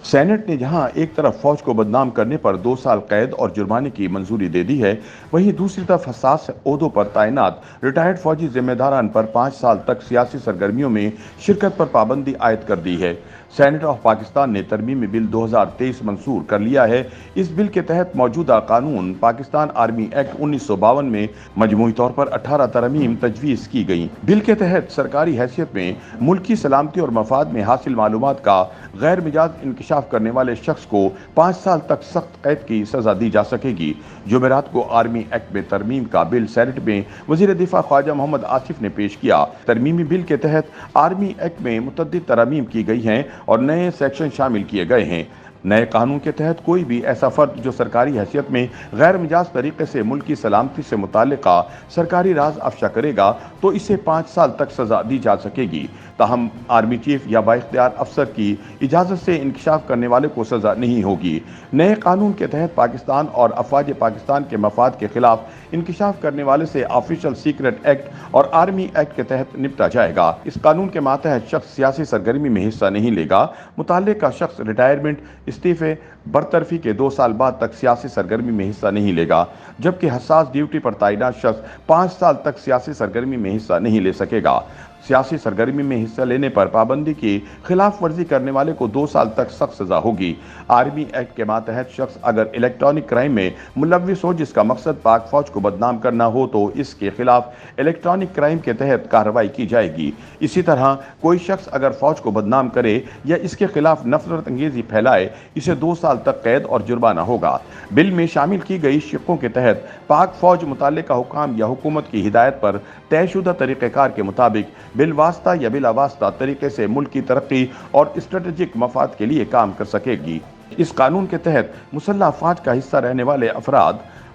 Saint نے جہاں ایک طرف فوج کو بدنام کرنے پر 2 سال قید اور جرمانے کی منظوری دے دی ہے، وہیں دوسری طرف حساس عہدوں پر تعینات ریٹائرڈ فوجی ذمہ داران پر 5 سال تک سیاسی سرگرمیوں میں شرکت پر پابندی عائد کر دی ہے۔ سینٹ آف پاکستان نے ترمیمی بل 2023 منظور کر لیا ہے۔ اس بل کے تحت موجودہ قانون پاکستان آرمی ایکٹ 1952 میں مجموعی طور پر 18 ترمیم تجویز کی گئیں۔ بل کے تحت سرکاری حیثیت میں ملکی سلامتی اور مفاد میں حاصل معلومات کا غیر مجاز انکشاف کرنے والے شخص کو 5 سال تک سخت قید کی سزا دی جا سکے گی۔ جمعرات کو آرمی ایکٹ میں ترمیم کا بل سینٹ میں وزیر دفاع خواجہ محمد آصف نے پیش کیا۔ ترمیمی بل کے تحت آرمی ایکٹ میں متعدد ترامیم کی گئی ہیں اور نئے سیکشن شامل کیے گئے ہیں۔ نئے قانون کے تحت کوئی بھی ایسا فرد جو سرکاری حیثیت میں غیر مجاز طریقے سے ملکی سلامتی سے متعلقہ سرکاری راز افشا کرے گا تو اسے 5 سال تک سزا دی جا سکے گی۔ تاہم آرمی چیف یا بااختیار افسر کی اجازت سے انکشاف کرنے والے کو سزا نہیں ہوگی۔ نئے قانون کے تحت پاکستان اور افواج پاکستان کے مفاد کے خلاف انکشاف کرنے والے سے آفیشل سیکرٹ ایکٹ اور آرمی ایکٹ کے تحت نپٹا جائے گا۔ اس قانون کے ماتحت شخص سیاسی سرگرمی میں حصہ نہیں لے گا۔ متعلقہ شخص ریٹائرمنٹ، استعفے، برطرفی کے 2 سال بعد تک سیاسی سرگرمی میں حصہ نہیں لے گا، جبکہ حساس ڈیوٹی پر تعینات شخص 5 سال تک سیاسی سرگرمی میں حصہ نہیں لے سکے گا۔ سیاسی سرگرمی میں حصہ لینے پر پابندی کی خلاف ورزی کرنے والے کو 2 سال تک سخت سزا ہوگی۔ آرمی ایکٹ کے ماتحت شخص اگر الیکٹرانک کرائم میں ملوث ہو جس کا مقصد پاک فوج کو بدنام کرنا ہو تو اس کے خلاف الیکٹرانک کرائم کے تحت کارروائی کی جائے گی۔ اسی طرح کوئی شخص اگر فوج کو بدنام کرے یا اس کے خلاف نفرت انگیزی پھیلائے، اسے 2 سال تک قید اور جرمانہ ہوگا۔ بل میں شامل کی گئی شقوں کے تحت پاک فوج متعلقہ حکام یا حکومت کی ہدایت پر طے شدہ طریقہ کار کے مطابق بالواسطہ یا بلا واسطہ طریقے سے ملک کی ترقی اور اسٹریٹجک مفاد کے لیے کام کر سکے گی۔ اس قانون کے تحت مسلح افواج کا حصہ رہنے والے افراد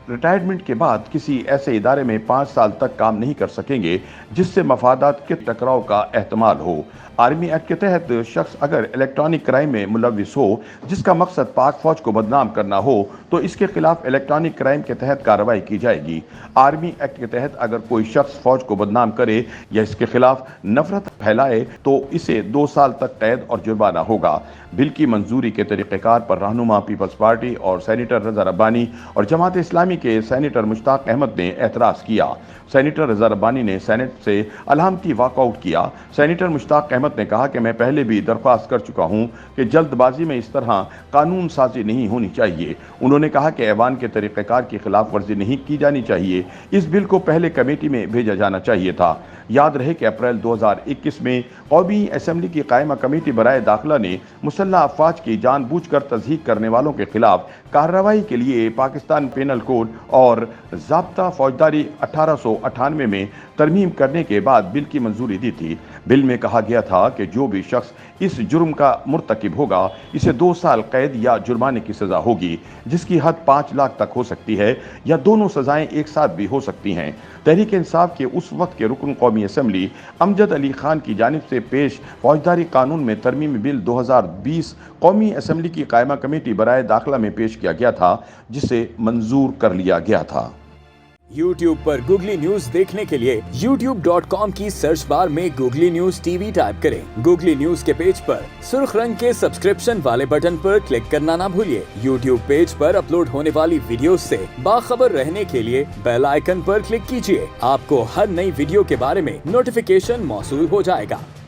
ریٹائرمنٹ کے بعد کسی ایسے ادارے میں 5 سال تک کام نہیں کر سکیں گے جس سے مفادات کے ٹکراؤ کا احتمال ہو۔ آرمی ایکٹ کے تحت شخص اگر الیکٹرانک کرائم میں ملوث ہو جس کا مقصد پاک فوج کو بدنام کرنا ہو تو اس کے خلاف الیکٹرانک کرائم کے تحت کارروائی کی جائے گی۔ آرمی ایکٹ کے تحت اگر کوئی شخص فوج کو بدنام کرے یا اس کے خلاف نفرت پھیلائے تو اسے 2 سال تک قید اور جرمانہ ہوگا۔ بل کی منظوری کے طریقہ کار پر رہنما پیپلز پارٹی اور سینیٹر رضا ربانی اور جماعت اسلامی کے سینیٹر مشتاق احمد نے اعتراض کیا۔ سینیٹر رضا ربانی نے سینٹ سے علامتی واک آؤٹ کیا۔ سینیٹر مشتاق احمد نے کہا کہ میں پہلے بھی درخواست کر چکا ہوں کہ جلد بازی میں اس طرح قانون سازی نہیں ہونی چاہیے۔ انہوں نے کہا کہ ایوان کے طریقہ کار کی خلاف ورزی نہیں کی جانی چاہیے۔ اس بل کو پہلے کمیٹی میں بھیجا جانا چاہیے تھا۔ یاد رہے کہ اپریل 2021 میں قومی اسمبلی کی قائمہ کمیٹی برائے داخلہ نے مسلح افواج کی جان بوجھ کر تضحیک کرنے والوں کے خلاف کارروائی کے لیے پاکستان پینل کوڈ اور ضابطہ فوجداری 1898 میں ترمیم کرنے کے بعد بل کی منظوری دی تھی۔ بل میں کہا گیا تھا کہ جو بھی شخص اس جرم کا مرتکب ہوگا اسے 2 سال قید یا جرمانے کی سزا ہوگی، جس کی حد 5 لاکھ تک ہو سکتی ہے یا دونوں سزائیں ایک ساتھ بھی ہو سکتی ہیں۔ تحریک انصاف کے اس وقت کے رکن قومی اسمبلی امجد علی خان کی جانب سے پیش فوجداری قانون میں ترمیمی بل 2020 قومی اسمبلی کی قائمہ کمیٹی برائے داخلہ میں پیش کیا گیا تھا، جسے منظور کر لیا گیا تھا۔ YouTube پر گوگلی نیوز دیکھنے کے لیے youtube.com کی سرچ بار میں googly news T V type کریں۔ گوگلی نیوز کے پیج پر سرخ رنگ کے سبسکرپشن والے بٹن پر کلک کرنا نہ بھولیے۔ YouTube پیج پر اپلوڈ ہونے والی ویڈیوز سے باخبر رہنے کے لیے بیل آئیکن پر کلک کیجیے۔ آپ کو ہر نئی ویڈیو کے بارے میں نوٹیفیکیشن موصول ہو جائے گا۔